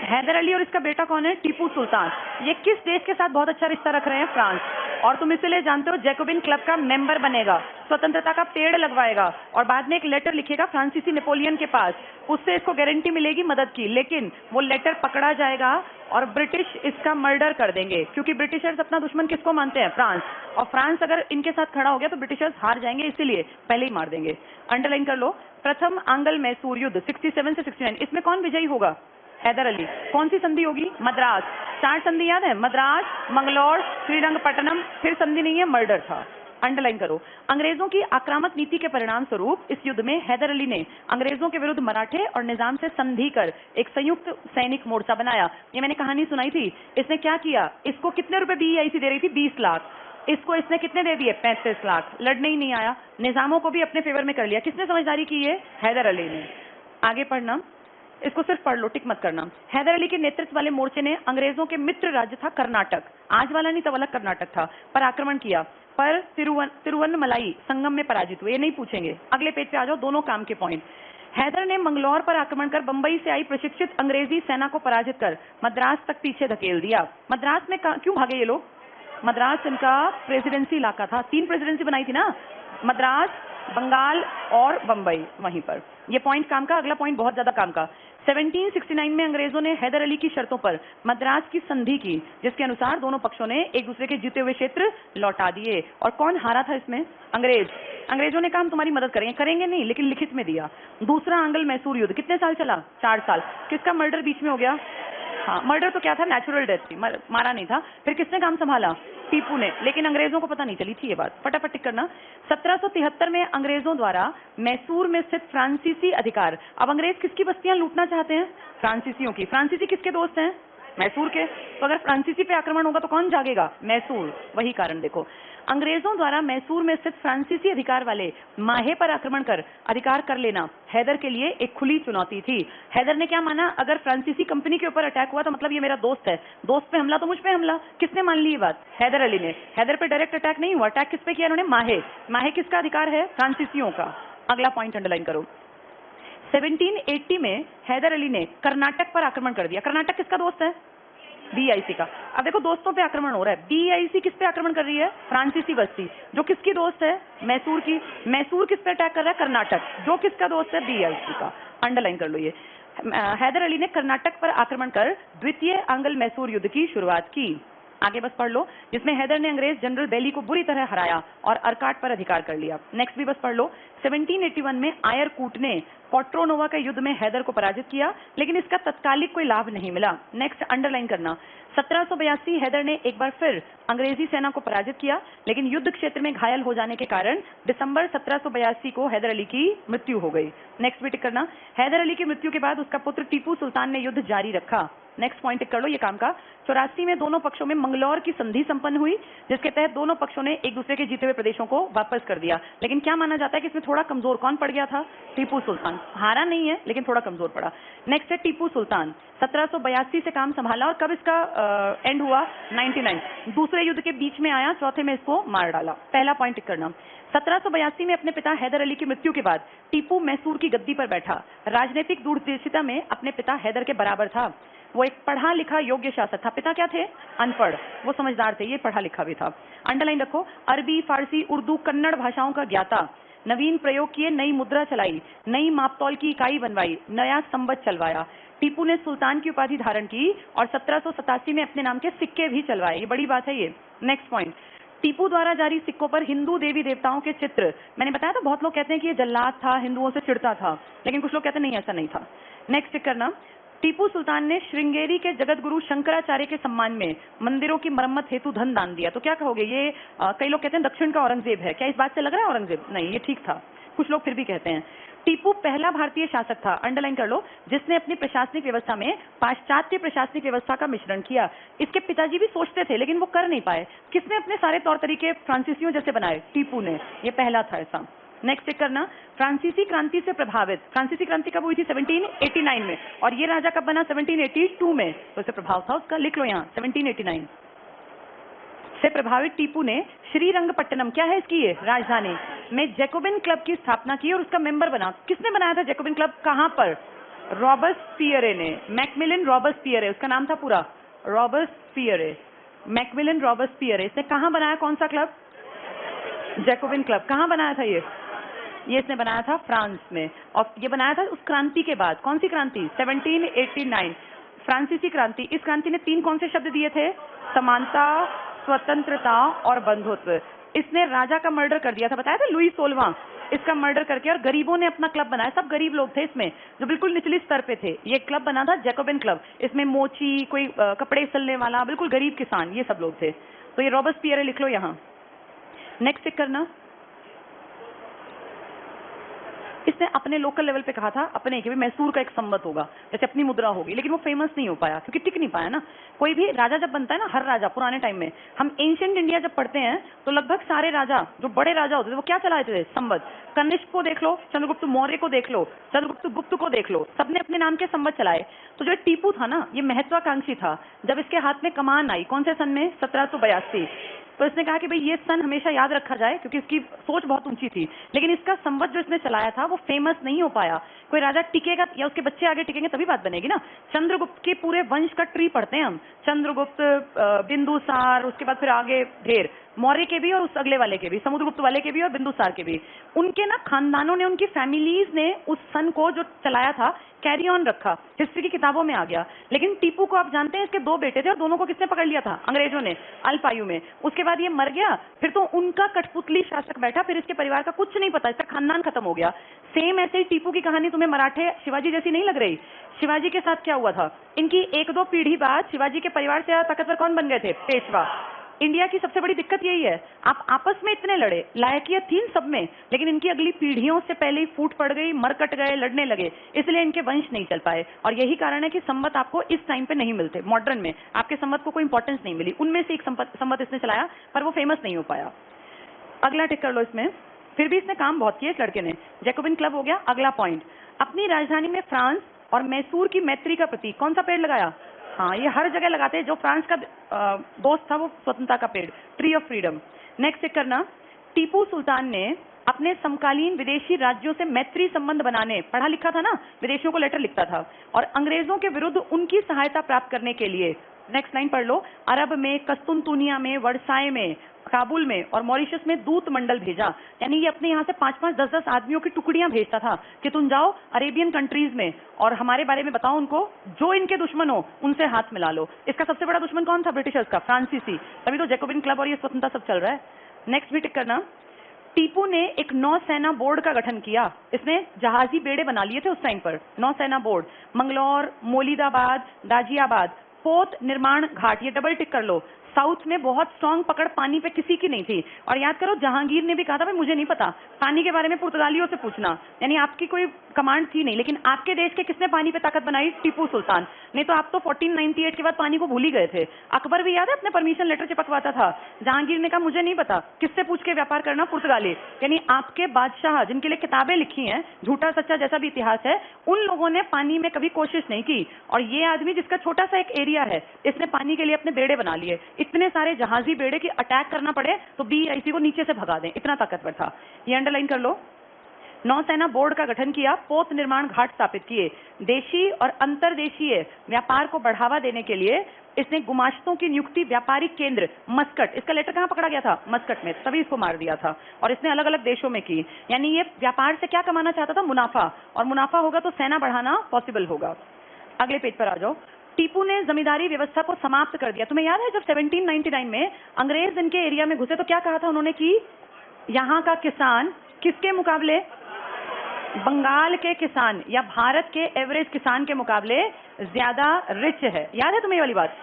हैदर अली। और इसका बेटा कौन है? टीपू सुल्तान। ये किस देश के साथ बहुत अच्छा रिश्ता रख रहे हैं? फ्रांस। और तुम इसलिए जानते हो, जैकोबिन क्लब का मेंबर बनेगा, स्वतंत्रता का पेड़ लगवाएगा और बाद में एक लेटर लिखेगा फ्रांसीसी नेपोलियन के पास, उससे इसको गारंटी मिलेगी मदद की। लेकिन वो लेटर पकड़ा जाएगा और ब्रिटिश इसका मर्डर कर देंगे, क्योंकि ब्रिटिशर्स अपना दुश्मन किसको मानते हैं? फ्रांस। और फ्रांस अगर इनके साथ खड़ा हो गया तो ब्रिटिशर्स हार जाएंगे, इसीलिए पहले ही मार देंगे। अंडरलाइन कर लो, प्रथम आंग्ल मैसूर युद्ध 67 से 69, इसमें कौन विजयी होगा? हैदर अली। कौन सी संधि होगी? मद्रास। 4 संधि याद है? मद्रास, मंगलौर, श्रीरंगपट्टनम। फिर संधि नहीं है, मर्डर था। अंडरलाइन करो, अंग्रेजों की आक्रामक नीति के परिणाम स्वरूप इस युद्ध में हैदर अली ने अंग्रेजों के विरुद्ध मराठे और निजाम से संधि कर एक संयुक्त सैनिक मोर्चा बनाया। ये मैंने कहानी सुनाई थी। इसने क्या किया? इसको कितने रुपए BEIC दे रही थी? 20 लाख। इसको इसने कितने दे दिए? 35 लाख। लड़ने ही नहीं आया, निजामों को भी अपने फेवर में कर लिया। किसने समझदारी की? है हैदर अली ने। आगे पढ़ना, इसको सिर्फ पढ़ लो, टिक मत करना। हैदर अली के नेतृत्व वाले मोर्चे ने अंग्रेजों के मित्र राज्य था कर्नाटक, आज वाला नहीं, तब अलग कर्नाटक था, पर आक्रमण किया, पर तिरुवन्नमलाई संगम में पराजित हुए। ये नहीं पूछेंगे, अगले पेज पे आ जाओ, दोनों काम के पॉइंट। हैदर ने मंगलौर पर आक्रमण कर बंबई से आई प्रशिक्षित अंग्रेजी सेना को पराजित कर मद्रास तक पीछे धकेल दिया। मद्रास में क्यों भागे ये लोग? मद्रास इनका प्रेसिडेंसी इलाका था, 3 प्रेसिडेंसी बनाई थी ना, मद्रास, बंगाल और बंबई, वहीं पर। ये पॉइंट काम का। अगला पॉइंट बहुत ज्यादा काम का, 1769 में अंग्रेजों ने हैदर अली की शर्तों पर मद्रास की संधि की, जिसके अनुसार दोनों पक्षों ने एक दूसरे के जीते हुए क्षेत्र लौटा दिए। और कौन हारा था इसमें? अंग्रेज। अंग्रेजों ने कहा हम तुम्हारी मदद करेंगे नहीं, लेकिन लिखित में दिया। दूसरा आंग्ल मैसूर युद्ध कितने साल चला? 4 साल। किसका मर्डर बीच में हो गया? हाँ, मर्डर तो क्या था? नेचुरल डेथ थी, मारा नहीं था। फिर किसने काम संभाला? टीपू ने। लेकिन अंग्रेजों को पता नहीं चली थी ये बात। फटाफट टिक करना, 1773 में अंग्रेजों द्वारा मैसूर में स्थित फ्रांसीसी अधिकार। अब अंग्रेज किसकी बस्तियां लूटना चाहते हैं? फ्रांसीसियों की। फ्रांसीसी किसके दोस्त हैं? मैसूर के। तो अगर फ्रांसीसी पे आक्रमण होगा तो कौन जागेगा? मैसूर। वही कारण देखो, अंग्रेजों द्वारा मैसूर में स्थित फ्रांसीसी अधिकार वाले माहे पर आक्रमण कर अधिकार कर लेना हैदर के लिए एक खुली चुनौती थी। हैदर ने क्या माना? अगर फ्रांसीसी कंपनी के ऊपर अटैक हुआ तो मतलब ये मेरा दोस्त है, दोस्त पे हमला तो मुझ पे हमला। किसने मान ली ये बात? हैदर अली ने। हैदर पे डायरेक्ट अटैक नहीं हुआ, अटैक किस पे किया इन्होंने? माहे। माहे किसका अधिकार है? फ्रांसीसियों का। अगला पॉइंट अंडरलाइन करो, 1780 में हैदर अली ने कर्नाटक पर आक्रमण कर दिया। कर्नाटक किसका दोस्त है? BIC का। अब देखो, दोस्तों पे आक्रमण हो रहा है। BIC किस पे आक्रमण कर रही है? फ्रांसीसी बस्ती, जो किसकी दोस्त है? मैसूर की। मैसूर किस पे अटैक कर रहा है? कर्नाटक, जो किसका दोस्त है? BIC का। अंडरलाइन कर लो ये। हैदर अली ने कर्नाटक पर आक्रमण कर द्वितीय आंग्ल मैसूर युद्ध की शुरुआत की। आगे बस पढ़ लो, जिसमें हैदर ने अंग्रेज जनरल बेली को बुरी तरह हराया और अर्काट पर अधिकार कर लिया। नेक्स्ट भी बस पढ़ लो, 1781 में आयरकूट ने पोर्ट्रोनोवा के युद्ध में हैदर को पराजित किया, लेकिन इसका तत्कालिक कोई लाभ नहीं मिला। नेक्स्ट अंडरलाइन करना, 1782 हैदर ने एक बार फिर अंग्रेजी सेना को पराजित किया, लेकिन युद्ध क्षेत्र में घायल हो जाने के कारण दिसंबर 1782 को हैदर अली की मृत्यु हो गई। नेक्स्ट भी टिक करना, हैदर अली की मृत्यु के बाद उसका पुत्र टीपू सुल्तान ने युद्ध जारी रखा। नेक्स्ट पॉइंट टिक कर लो, ये काम का। 84 में दोनों पक्षों में मंगलौर की संधि संपन्न हुई, जिसके तहत दोनों पक्षों ने एक दूसरे के जीते हुए प्रदेशों को वापस कर दिया। लेकिन क्या माना जाता है कि इसमें थोड़ा कमजोर कौन पड़ गया था? टीपू सुल्तान। हारा नहीं है लेकिन थोड़ा कमजोर पड़ा। नेक्स्ट है टीपू सुल्तान, 1782 से काम संभाला और कब इसका एंड हुआ? 99। दूसरे युद्ध के बीच में आया, चौथे में इसको मार डाला। पहला पॉइंट टिक करना। 1782 में अपने पिता हैदर अली की मृत्यु के बाद टीपू मैसूर की गद्दी पर बैठा। राजनीतिक दूरदर्शिता में अपने पिता हैदर के बराबर था। वो एक पढ़ा लिखा योग्य शासक था। पिता क्या थे? अनपढ़। वो समझदार थे, ये पढ़ा लिखा भी था। अंडरलाइन रखो, अरबी, फारसी, उर्दू, कन्नड़ भाषाओं का ज्ञाता। नवीन प्रयोग किए, नई मुद्रा चलाई, नई मापतौल की इकाई बनवाई, नया संबत चलवाया। टीपू ने सुल्तान की उपाधि धारण की और 1787 में अपने नाम के सिक्के भी चलवाए। ये बड़ी बात है ये। नेक्स्ट पॉइंट, टीपू द्वारा जारी सिक्कों पर हिंदू देवी देवताओं के चित्र। मैंने बताया था, बहुत लोग कहते हैं कि ये जल्लाद था, हिंदुओं से चिढ़ता था, लेकिन कुछ लोग कहते हैं नहीं, ऐसा नहीं था। नेक्स्ट चेक करना, टीपू सुल्तान ने श्रृंगेरी के जगत गुरु शंकराचार्य के सम्मान में मंदिरों की मरम्मत हेतु धन दान दिया। तो क्या कहोगे, ये कई लोग कहते हैं दक्षिण का औरंगजेब है। क्या इस बात से लग रहा है औरंगजेब? नहीं, ये ठीक था, कुछ लोग फिर भी कहते हैं। टीपू पहला भारतीय शासक था, अंडरलाइन कर लो, जिसने अपनी प्रशासनिक व्यवस्था में पाश्चात्य प्रशासनिक व्यवस्था का मिश्रण किया। इसके पिताजी भी सोचते थे लेकिन वो कर नहीं पाए। किसने अपने सारे तौर तरीके फ्रांसीसियों जैसे बनाए? टीपू ने। ये पहला था ऐसा। नेक्स्ट चेक करना, फ्रांसीसी क्रांति से प्रभावित। फ्रांसीसी क्रांति कब हुई थी? 1789 में। और ये राजा कब बना? 1782 में। तो इससे प्रभाव था उसका, लिख लो यहाँ 1789 से प्रभावित टीपू ने श्रीरंगपट्टनम, क्या है इसकी ये राजधानी, में जैकोबिन क्लब की स्थापना की और उसका मेंबर बना। किसने बनाया था जैकोबिन क्लब? कहां पर? रॉबर्सपियरे ने। मैकमिलन रॉबर्सपियरे उसका नाम था पूरा, रॉबर्सपियरे, मैकमिलन रॉबर्सपियरे। इसने कहां बनाया, कौन सा क्लब? Jacobin club. कहां बनाया था ये इसने बनाया था फ्रांस में। और ये बनाया था उस क्रांति के बाद। कौन सी क्रांति? 1789, फ्रांसीसी क्रांति। इस क्रांति ने 3 कौन से शब्द दिए थे? समानता, स्वतंत्रता और बंधुत्व। इसने राजा का मर्डर कर दिया था, बताया था, लुई 16वां, इसका मर्डर करके, और गरीबों ने अपना क्लब बनाया। सब गरीब लोग थे इसमें, जो बिल्कुल निचली स्तर पे थे। ये क्लब बना था जैकोबिन क्लब। इसमें मोची, कोई कपड़े सिलने वाला, बिल्कुल गरीब किसान, ये सब लोग थे। तो ये रॉबर्सपियरे लिख लो यहाँ। नेक्स्ट चेक करना, इसने अपने लोकल लेवल पे कहा था अपने कि मैसूर का एक संबत होगा, जैसे अपनी मुद्रा होगी, लेकिन वो फेमस नहीं हो पाया क्योंकि टिक नहीं पाया ना। कोई भी राजा जब बनता है ना, हर राजा पुराने टाइम में, हम एंशिएंट इंडिया जब पढ़ते हैं तो लगभग सारे राजा, जो बड़े राजा होते थे, वो क्या चलाते थे? संबत। कनिष्क को देख लो, चंद्रगुप्त मौर्य को देख लो, चंद्रगुप्त गुप्त को देख लो, सबने अपने नाम के संबत चलाए। तो जो टीपू था ना, ये महत्वाकांक्षी था। जब इसके हाथ में कमान आई, कौन से सन में? 1782। तो इसने कहा कि भाई ये सन हमेशा याद रखा जाए क्योंकि इसकी सोच बहुत ऊंची थी। लेकिन इसका संवत जो इसने चलाया था वो फेमस नहीं हो पाया। कोई राजा टिकेगा या उसके बच्चे आगे टिकेंगे तभी बात बनेगी ना। चंद्रगुप्त के पूरे वंश का ट्री पढ़ते हैं हम, चंद्रगुप्त, बिंदुसार, उसके बाद फिर आगे ढेर, मौर्य के भी और उस अगले वाले के भी, समुद्रगुप्त वाले के भी और बिंदुसार के भी। उनके ना खानदानों ने, उनकी फैमिलीज ने उस सन को जो चलाया था कैरी ऑन रखा, हिस्ट्री की किताबों में आ गया। लेकिन टीपू को आप जानते हैं, इसके 2 बेटे थे और दोनों को किसने पकड़ लिया था? अंग्रेजों ने, अल्प आयु में। उसके बाद ये मर गया, फिर तो उनका कठपुतली शासक बैठा, फिर इसके परिवार का कुछ नहीं पता, इसका खानदान खत्म हो गया। सेम ऐसे ही टीपू की कहानी तुम्हें मराठे शिवाजी जैसी नहीं लग रही? शिवाजी के साथ क्या हुआ था? इनकी 1-2 पीढ़ी बाद शिवाजी के परिवार से ताकतवर कौन बन गए थे? पेशवा। इंडिया की सबसे बड़ी दिक्कत यही है, आप आपस में इतने लड़े, लायकियत थी सब में, लेकिन इनकी अगली पीढ़ियों से पहले ही फूट पड़ गई, मर कट गए, लड़ने लगे, इसलिए इनके वंश नहीं चल पाए। और यही कारण है कि संवत आपको इस टाइम पे नहीं मिलते। मॉडर्न में आपके संवत को कोई इंपॉर्टेंस नहीं मिली। उनमें से एक संवत इसने चलाया पर वो फेमस नहीं हो पाया। अगला टिक कर लो इसमें। फिर भी इसने काम बहुत किया इस लड़के ने। जैकोबिन क्लब हो गया। अगला पॉइंट, अपनी राजधानी में फ्रांस और मैसूर की मैत्री का प्रतीक कौन सा पेड़ लगाया? हाँ, ये हर जगह लगाते हैं। जो फ्रांस का दोस्त था वो स्वतंत्रता का पेड़, tree of freedom. Next check करना, टीपू सुल्तान ने अपने समकालीन विदेशी राज्यों से मैत्री संबंध बनाने, पढ़ा लिखा था ना, विदेशियों को लेटर लिखता था, और अंग्रेजों के विरुद्ध उनकी सहायता प्राप्त करने के लिए, नेक्स्ट लाइन पढ़ लो, अरब में, कस्तुनतुनिया में, वर्साय में, काबुल में और मॉरिशस में दूत मंडल भेजा। यानी ये अपने यहाँ से 5-5, 10-10 आदमियों की टुकड़ियां भेजता था कि तुम जाओ अरेबियन कंट्रीज में और हमारे बारे में बताओ उनको, जो इनके दुश्मन हो उनसे हाथ मिला लो। इसका सबसे बड़ा दुश्मन कौन था? ब्रिटिशर्स का, फ्रांसीसी। तभी तो जैकोबिन क्लब और ये स्वतंत्रता सब चल रहा है। नेक्स्ट भी टिक करना, टीपू ने एक नौसेना बोर्ड का गठन किया। इसने जहाजी बेड़े बना लिए थे उस टाइम पर। नौसेना बोर्ड, मंगलौर, मोलिदाबाद, गाजियाबाद, पोत निर्माण घाट, ये डबल टिक कर लो, साउथ में बहुत स्ट्रांग पकड़ पानी पे किसी की नहीं थी। और याद करो जहांगीर ने भी कहा था भाई मुझे नहीं पता, पानी के बारे में पुर्तगालियों से पूछना, यानी आपकी कोई कमांड थी नहीं। लेकिन आपके देश के किसने पानी पे ताकत बनाई? टीपू सुल्तान। नहीं तो आप तो 1498 के बाद पानी को भूल ही गए थे। अकबर भी याद है अपने परमिशन लेटर चिपकवाता था, जहांगीर ने कहा मुझे नहीं पता, किससे पूछ के व्यापार करना? पुर्तगाली। यानी आपके बादशाह जिनके लिए किताबें लिखी हैं, झूठा सच्चा जैसा भी इतिहास है, उन लोगों ने पानी में कभी कोशिश नहीं की। और ये आदमी जिसका छोटा सा एक एरिया है, इसने पानी के लिए अपने बेड़े बना लिए, इतने सारे जहाजी बेड़े की अटैक करना पड़े तो बीआईसी को नीचे से भगा दें, इतना ताकतवर था। ये अंडरलाइन कर लो। नौसेना बोर्ड का गठन किया, पोत निर्माण घाट स्थापित किए, देशी और अंतर्देशीय व्यापार को बढ़ावा देने के लिए इसने गुमाश्तों की नियुक्ति व्यापारिक केंद्र मस्कट, इसका लेटर कहां पकड़ा गया था? मस्कट में, तभी इसको मार दिया था। और इसने अलग अलग देशों में की। यानी ये व्यापार से क्या कमाना चाहता था? मुनाफा, और मुनाफा होगा तो सेना बढ़ाना पॉसिबल होगा। अगले पेज पर आ जाओ। टीपू ने जमींदारी व्यवस्था को समाप्त कर दिया। तुम्हें याद है जब 1799 में अंग्रेज इनके एरिया में घुसे तो क्या कहा था उन्होंने कि यहाँ का किसान किसके मुकाबले? बंगाल के किसान या भारत के एवरेज किसान के मुकाबले ज्यादा रिच है। याद है तुम्हें ये वाली बात?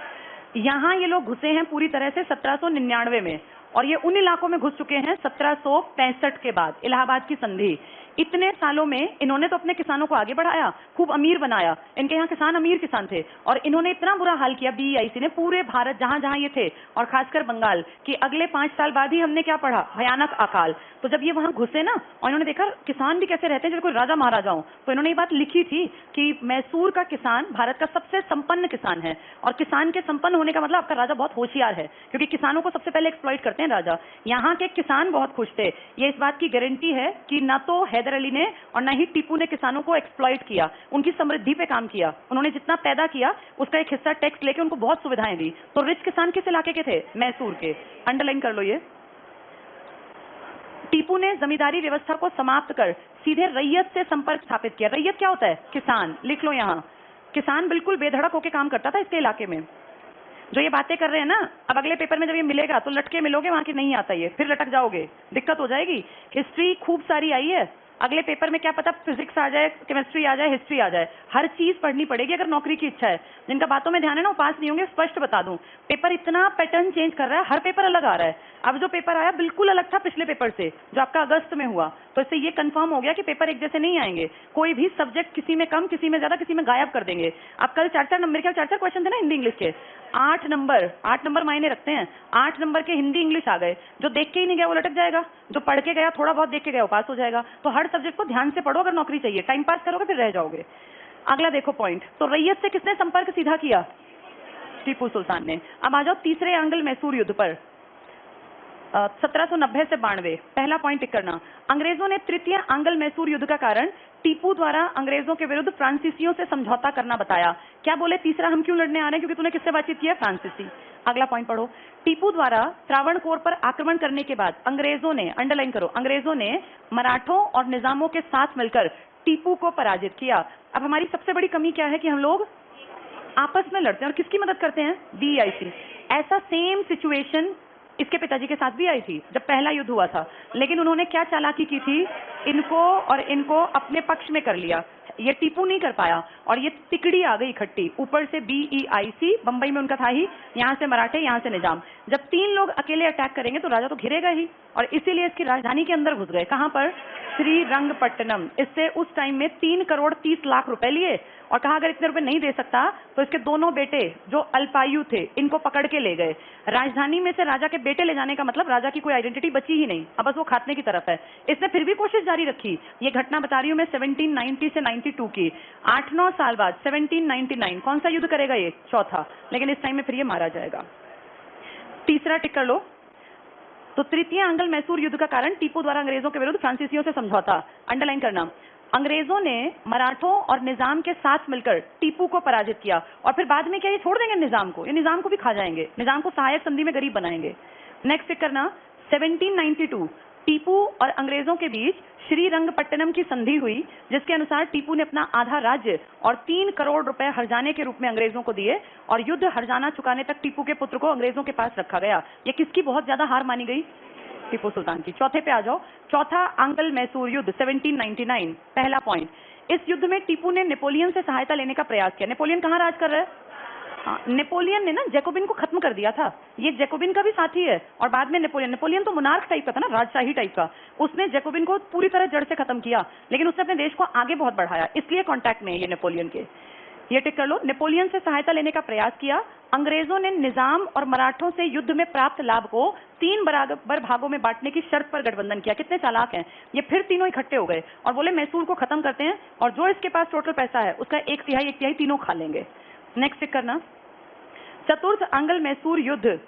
यहाँ ये लोग घुसे हैं पूरी तरह से 1799 में, और ये उन इलाकों में घुस चुके हैं 1765 के बाद, इलाहाबाद की संधि। इतने सालों में इन्होंने तो अपने किसानों को आगे बढ़ाया, खूब अमीर बनाया। इनके यहाँ किसान अमीर किसान थे, और इन्होंने इतना बुरा हाल किया बीआईसी ने पूरे भारत जहां जहां ये थे, और खासकर बंगाल, कि अगले 5 साल बाद ही हमने क्या पढ़ा? भयानक अकाल। तो जब ये वहां घुसे ना, और इन्होंने देखा किसान भी कैसे रहते हैं जैसे कोई राजा महाराजा हो, तो इन्होंने ये बात लिखी थी कि मैसूर का किसान भारत का सबसे संपन्न किसान है। और किसान के संपन्न होने का मतलब आपका राजा बहुत होशियार है, क्योंकि किसानों को सबसे पहले एक्सप्लॉइट करते हैं राजा। यहाँ के किसान बहुत खुश थे। ये इस बात की गारंटी है कि न तो हैदर अली ने और न ही टीपू ने किसानों को एक्सप्लॉइट किया, उनकी समृद्धि पे काम किया। उन्होंने जितना पैदा किया उसका एक हिस्सा टैक्स लेके उनको बहुत सुविधाएं दी। तो रिच किसान किस इलाके के थे? मैसूर के। अंडरलाइन कर लो ये। टीपू ने जमींदारी व्यवस्था को समाप्त कर सीधे रैयत से संपर्क स्थापित किया। रैयत क्या होता है? किसान। लिख लो यहाँ, किसान बिल्कुल बेधड़क होकर काम करता था इसके इलाके में। जो ये बातें कर रहे हैं ना, अब अगले पेपर में जब ये मिलेगा तो लटके मिलोगे, वहां की नहीं आता ये, फिर लटक जाओगे, दिक्कत हो जाएगी। हिस्ट्री खूब सारी आई है, अगले पेपर में क्या पता फिजिक्स आ जाए, केमिस्ट्री आ जाए, हिस्ट्री आ जाए, हर चीज पढ़नी पड़ेगी अगर नौकरी की इच्छा है। जिनका बातों में ध्यान है ना वो पास नहीं होंगे, स्पष्ट बता दूं। पेपर इतना पैटर्न चेंज कर रहा है, हर पेपर अलग आ रहा है। अब जो पेपर आया बिल्कुल अलग था पिछले पेपर से, जो आपका अगस्त में हुआ। तो इससे ये कंफर्म हो गया कि पेपर एक जैसे नहीं आएंगे। कोई भी सब्जेक्ट किसी में कम, किसी में ज्यादा, किसी में गायब कर देंगे। अब कल 4-4 नंबर के 4-4 क्वेश्चन थे ना हिंदी इंग्लिश के, 8 नंबर मायने रखते हैं। 8 नंबर के हिंदी इंग्लिश आ गए। जो देख के ही नहीं गया वो लटक जाएगा, जो पढ़ के गया, थोड़ा बहुत देख के गया, वो पास हो जाएगा। तो हर सब्जेक्ट को ध्यान से पढ़ो अगर नौकरी चाहिए। टाइम पास करोगे फिर रह जाओगे। अगला देखो पॉइंट। तो रैयत से किसने संपर्क सीधा किया? टीपू सुल्तान ने। अब आ जाओ तीसरे आंग्ल मैसूर युद्ध पर, 1790 से 92। पहला पॉइंट टिक करना। अंग्रेजों ने तृतीय आंग्ल मैसूर युद्ध का कारण टीपू द्वारा अंग्रेजों के विरुद्ध फ्रांसीसियों से समझौता करना बताया। क्या बोले? तीसरा हम क्यों लड़ने आ रहे हैं? क्योंकि तूने किससे बातचीत की है? फ्रांसीसी। अगला पॉइंट पढ़ो। टीपू द्वारा त्रावणकोर पर आक्रमण करने के बाद अंग्रेजों ने, अंडरलाइन करो, अंग्रेजों ने मराठों और निजामों के साथ मिलकर टीपू को पराजित किया। अब हमारी सबसे बड़ी कमी क्या है कि हम लोग आपस में लड़ते हैं और किसकी मदद करते हैं? बीआईसी। ऐसा सेम सिचुएशन इसके पिताजी के साथ भी आई थी जब पहला युद्ध हुआ था। लेकिन उन्होंने क्या चालाकी की थी? इनको और इनको अपने पक्ष में कर लिया। ये टीपू नहीं कर पाया, और ये तिकड़ी आ गई इकट्ठी, ऊपर से बीईआईसी, बंबई में उनका था ही, यहाँ से मराठे, यहाँ से निजाम। जब 3 लोग अकेले अटैक करेंगे तो राजा तो घिरेगा ही, और इसीलिए इसकी राजधानी के अंदर घुस गए। कहां पर? श्रीरंगपट्टनम। इससे उस टाइम में 3 करोड़ 30 लाख रुपए लिए, और कहा अगर इतने रुपए नहीं दे सकता तो इसके दोनों बेटे जो अल्पायु थे इनको पकड़ के ले गए। राजधानी में से राजा के बेटे ले जाने का मतलब राजा की कोई आइडेंटिटी बची ही नहीं, अब बस वो खातने की तरफ है। इसने फिर भी कोशिश जारी रखी। ये घटना बता रही हूं मैं 1790 से 92 की। 8-9 साल बाद 1799 कौन सा युद्ध करेगा? ये चौथा। लेकिन इस टाइम में फिर ये मारा जाएगा। तीसरा टिक कर लो। तो तृतीय आंग्ल मैसूर युद्ध का कारण टीपू द्वारा अंग्रेजों के विरुद्ध फ्रांसीसियों से समझौता। अंडरलाइन करना। अंग्रेजों ने मराठों और निजाम के साथ मिलकर टीपू को पराजित किया, और फिर बाद में क्या ये छोड़ देंगे निजाम को? ये निजाम को भी खा जाएंगे, निजाम को सहायक संधि में गरीब बनाएंगे। नेक्स्ट टिक करना। 1792 टीपू और अंग्रेजों के बीच श्रीरंगपट्टनम की संधि हुई, जिसके अनुसार टीपू ने अपना आधा राज्य और 3 करोड़ रुपए हर्जाने के रूप में अंग्रेजों को दिए, और युद्ध हर्जाना चुकाने तक टीपू के पुत्र को अंग्रेजों के पास रखा गया। ये किसकी बहुत ज्यादा हार मानी गई? टीपू सुल्तान की। चौथे पे आ जाओ। चौथा आंग्ल मैसूर युद्ध 1799। पहला पॉइंट, इस युद्ध में टीपू ने नेपोलियन से सहायता लेने का प्रयास किया। नेपोलियन कहां राज कर रहा है? हाँ, नेपोलियन ने ना जैकोबिन को खत्म कर दिया था। ये जैकोबिन का भी साथी है और बाद में नेपोलियन तो मोनार्क टाइप का था ना, राजशाही टाइप का। उसने जैकोबिन को पूरी तरह जड़ से खत्म किया, लेकिन उसने अपने देश को आगे बहुत बढ़ाया, इसलिए कांटेक्ट में है ये नेपोलियन के। ये टिक कर लो। नेपोलियन से सहायता लेने का प्रयास किया। अंग्रेजों ने निजाम और मराठों से युद्ध में प्राप्त लाभ को 3 बराबर भागों में बांटने की शर्त पर गठबंधन किया। कितने चालाक हैं ये, फिर तीनों इकट्ठे हो गए और बोले मैसूर को खत्म करते हैं और जो इसके पास टोटल पैसा है उसका 1/3 तीनों खा लेंगे। नेक्स्ट टिक करना। चतुर्थ आंग्ल मैसूर युद्ध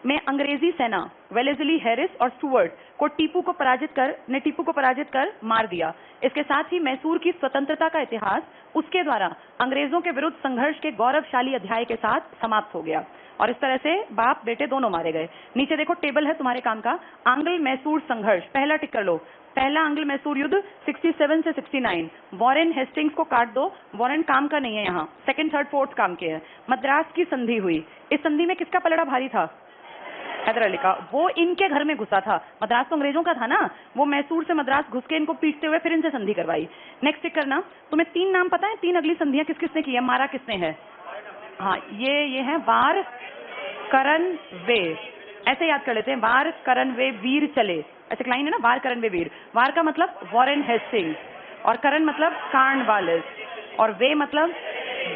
में अंग्रेजी सेना वेलेस्ली, हैरिस और स्टुअर्ट को टीपू को पराजित कर मार दिया। इसके साथ ही मैसूर की स्वतंत्रता का इतिहास उसके द्वारा अंग्रेजों के विरुद्ध संघर्ष के गौरवशाली अध्याय के साथ समाप्त हो गया और इस तरह से बाप बेटे दोनों मारे गए। नीचे देखो टेबल है तुम्हारे काम का। आंग्ल मैसूर संघर्ष, पहला टिक कर लो। पहला आंग्ल मैसूर युद्ध 67 से 69। वॉरेन हेस्टिंग्स को काट दो, वॉरेन काम का नहीं है यहाँ, सेकंड थर्ड फोर्थ काम के है। मद्रास की संधि हुई। इस संधि में किसका पलड़ा भारी था? हैदर अली का। वो इनके घर में घुसा था। मद्रास तो अंग्रेजों का था ना, वो मैसूर से मद्रास घुस के इनको पीटते हुए फिर इनसे संधि करवाई। नेक्स्ट टिक करना। तुम्हें 3 नाम पता है? 3 अगली संधियां किस किसने की है, मारा किसने है? हाँ, ये है वार, करण, वे। ऐसे याद कर लेते हैं, वार, करण, वे, वीर चले। ऐसे लाइन है ना, वार, करण, वे, वीर। वार का मतलब वॉरेन हेस्टिंग्स और करण मतलब कार्नवालिस और वे मतलब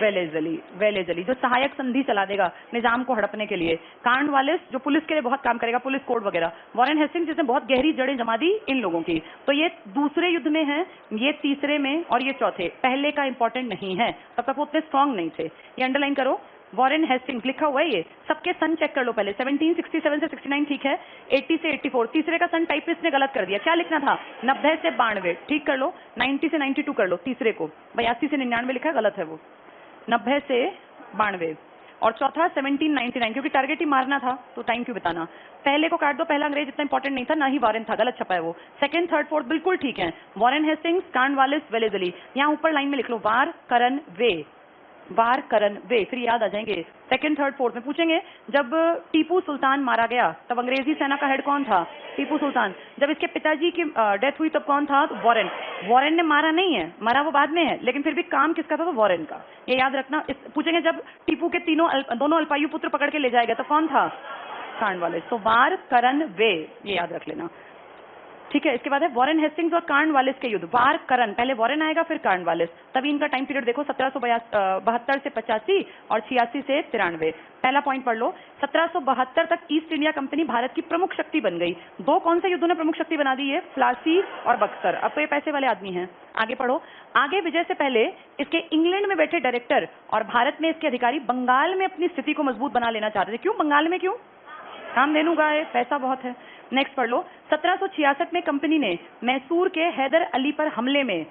वेलेजली जो सहायक संधि चला देगा निजाम को हड़पने के लिए। कार्नवालिस जो पुलिस के लिए बहुत काम करेगा, पुलिस कोड वगैरह। वॉरेन हेस्टिंग्स जिसने बहुत गहरी जड़ें जमा दी इन लोगों की। तो ये दूसरे युद्ध में है, ये तीसरे में और ये चौथे। पहले का इंपॉर्टेंट नहीं है, तब तक वो उतने स्ट्रांग नहीं थे। ये अंडरलाइन करो। वॉरेन हेस्टिंग्स लिखा हुआ है, ये सबके सन चेक कर लो पहले। 1767 से 69 ठीक है, 80 से 84। तीसरे का सन टाइपिस्ट ने गलत कर दिया, क्या लिखना था? 90 से 92 ठीक कर लो। 90 से 92 कर लो तीसरे को। 82 से 99 लिखा है, गलत है वो। 90 से 92 और चौथा 1799, क्योंकि टारगेट ही मारना था तो टाइम क्यों बताना। पहले को काट दो, पहला अंग्रेज इतना इंपॉर्टेंट नहीं था, ना ही वॉरेन था, गलत छपा है वो। सेकंड थर्ड फोर्थ बिल्कुल ठीक है। Warren Hastings, Cornwallis, Wellesley. यहाँ ऊपर लाइन में लिख लो वार, करण, वे। वार, करण, वे, फिर याद आ जाएंगे। सेकंड थर्ड फोर्थ में पूछेंगे, जब टीपू सुल्तान मारा गया तब अंग्रेजी सेना का हेड कौन था? टीपू सुल्तान। जब इसके पिताजी की डेथ हुई तब कौन था? तो वॉरेन। वॉरेन ने मारा नहीं है, मरा वो बाद में है, लेकिन फिर भी काम किसका था? तो वॉरेन का। ये याद रखना। पूछेंगे जब टीपू के दोनों अल्पायु पुत्र पकड़ के ले जाएगा तो कौन था? कार्नवालिस। तो वार, करण, वे, ये याद रख लेना, ठीक है। इसके बाद है वॉरेन हेस्टिंग्स और कार्नवालिस के युद्ध। वार, करण, पहले वॉरेन आएगा फिर कार्नवालिस। तभी इनका टाइम पीरियड देखो, 1772 से 85 और 86 से 93। पहला पॉइंट पढ़ लो। 1772 तक ईस्ट इंडिया कंपनी भारत की प्रमुख शक्ति बन गई। 2 कौन से युद्धों ने प्रमुख शक्ति बना दी है? प्लासी और बक्सर। अब तो ये पैसे वाले आदमी हैं। आगे पढ़ो। आगे विजय से पहले इसके इंग्लैंड में बैठे डायरेक्टर और भारत में इसके अधिकारी बंगाल में अपनी स्थिति को मजबूत बना लेना चाहते थे। क्यों बंगाल में? क्यों? काम देनूगा है, पैसा बहुत है। नेक्स्ट पढ़ लो। 1766 में कंपनी ने मैसूर के हैदर अली पर हमले में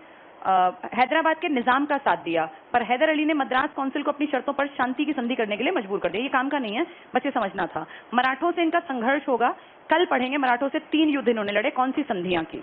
हैदराबाद के निजाम का साथ दिया, पर हैदर अली ने मद्रास काउंसिल को अपनी शर्तों पर शांति की संधि करने के लिए मजबूर कर दिया। ये काम का नहीं है, बस ये समझना था। मराठों से इनका संघर्ष होगा, कल पढ़ेंगे। मराठों से 3 युद्ध इन्होंने लड़े, कौन सी संधियां की।